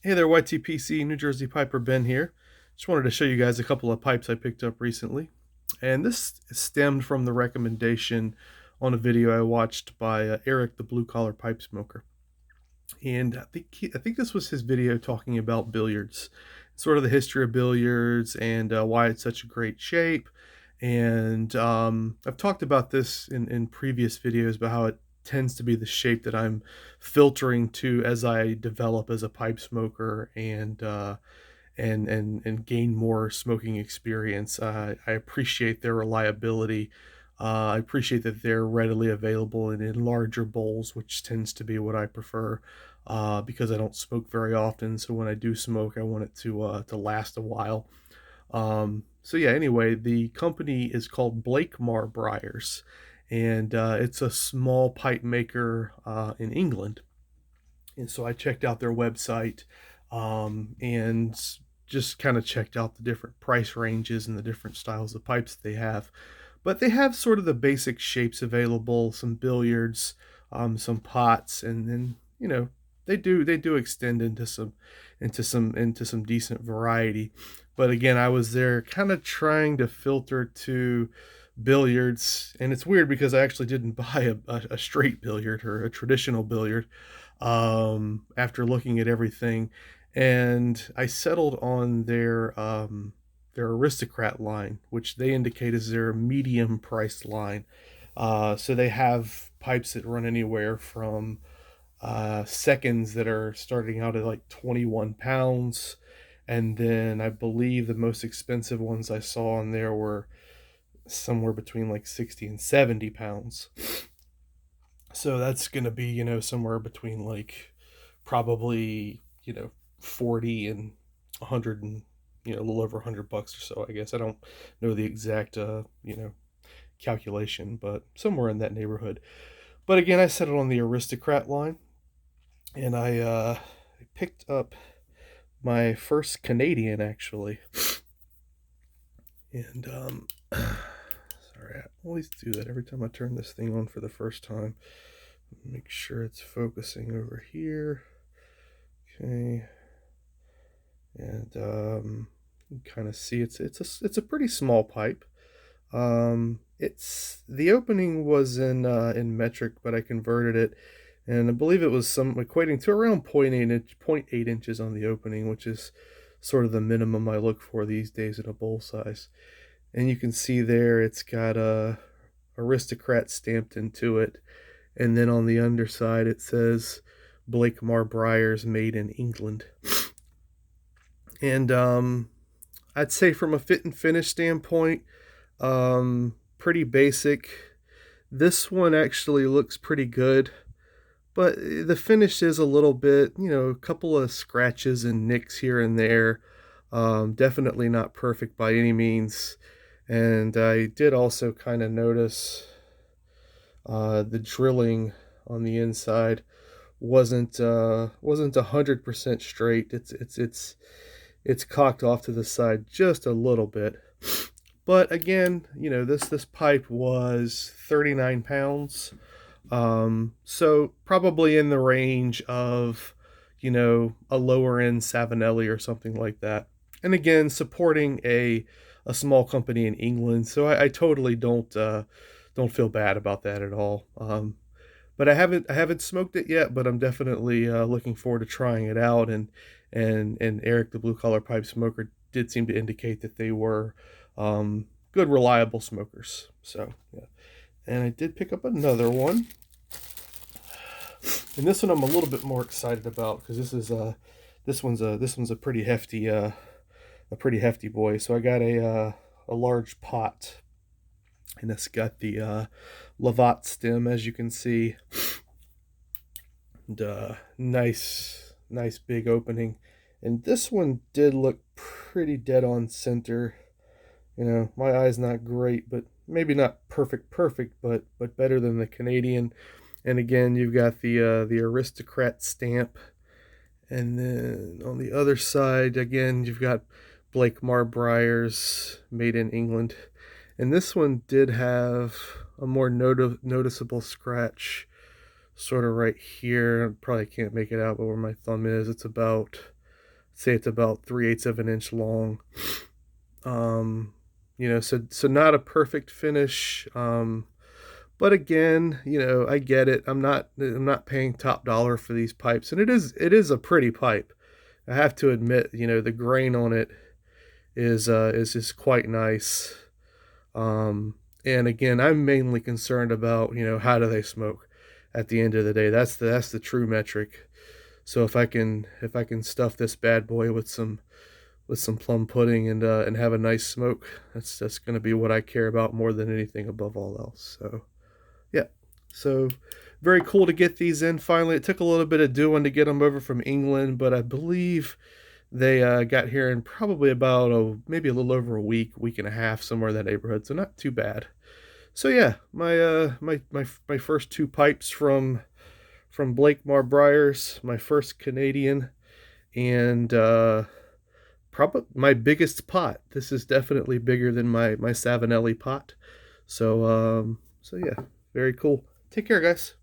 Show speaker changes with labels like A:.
A: Hey there, YTPC, New Jersey Piper Ben here. Just wanted to show you guys a couple of pipes I picked up recently. And this stemmed from the recommendation on a video I watched by Eric, the blue collar pipe smoker. And I think this was his video talking about billiards, sort of the history of billiards and why it's such a great shape. And I've talked about this in previous videos about how it tends to be the shape that I'm filtering to as I develop as a pipe smoker and gain more smoking experience. I appreciate their reliability. I appreciate that they're readily available and in larger bowls, which tends to be what I prefer because I don't smoke very often. So when I do smoke, I want it to last a while. So yeah, anyway, the company is called Blakemar Briars, and it's a small pipe maker in England. And so I checked out their website and just kind of checked out the different price ranges and the different styles of pipes they have. But they have sort of the basic shapes available, some billiards, some pots, and then they do extend into some decent variety. But again, I was there kind of trying to filter to billiards, and it's weird because I actually didn't buy a straight billiard or a traditional billiard after looking at everything, and I settled on their aristocrat line, which they indicate is their medium priced line. So they have pipes that run anywhere from seconds that are starting out at like 21 pounds, and then I believe the most expensive ones I saw on there were somewhere between like 60 and 70 pounds. So that's going to be, somewhere between like probably, 40 and 100 and, a little over $100 or so, I guess. I don't know the exact, calculation, but somewhere in that neighborhood. But again, I set it on the aristocrat line, and I picked up my first Canadian actually. And, sorry, I always do that every time I turn this thing on for the first time. Make sure it's focusing over here. Okay, and you kind of see it's a pretty small pipe. It's the opening was in metric, but I converted it, and I believe it was some equating to around point eight inches on the opening, which is sort of the minimum I look for these days in a bowl size. And you can see there it's got a aristocrat stamped into it, and then on the underside it says Blakemar Briars made in England. And I'd say from a fit and finish standpoint, pretty basic. This one actually looks pretty good, but the finish is a little bit, a couple of scratches and nicks here and there. Definitely not perfect by any means. And I did also kind of notice the drilling on the inside wasn't 100% straight. It's cocked off to the side just a little bit. But again, this pipe was 39 pounds. So probably in the range of, a lower end Savinelli or something like that. And again, supporting a small company in England, so I totally don't feel bad about that at all. But I haven't smoked it yet, but I'm definitely looking forward to trying it out. And Eric, the blue collar pipe smoker, did seem to indicate that they were good, reliable smokers. So yeah, and I did pick up another one, and this one I'm a little bit more excited about because this one's a pretty hefty boy. So I got a large pot, and it's got the Lavat stem, as you can see, and nice big opening. And this one did look pretty dead on center. My eye's not great, but maybe not perfect, but better than the Canadian. And again, you've got the aristocrat stamp, and then on the other side, again, you've got Blakemar Briars made in England. And this one did have a more noticeable scratch, sort of right here. I probably can't make it out, but where my thumb is, it's about say it's about 3/8 of an inch long. Um, so not a perfect finish. But again, I get it. I'm not paying top dollar for these pipes, and it is a pretty pipe. I have to admit, the grain on it is just quite nice. Um, and again, I'm mainly concerned about, how do they smoke at the end of the day. That's the true metric. So if I can stuff this bad boy with some plum pudding and have a nice smoke, that's going to be what I care about more than anything above all else. So, yeah. So very cool to get these in finally. It took a little bit of doing to get them over from England, but I believe they got here in probably about maybe a little over a week and a half, somewhere in that neighborhood. So not too bad. So yeah, my first two pipes from Blakemar Briars, my first Canadian, and probably my biggest pot. This is definitely bigger than my Savinelli pot. So yeah, very cool. Take care, guys.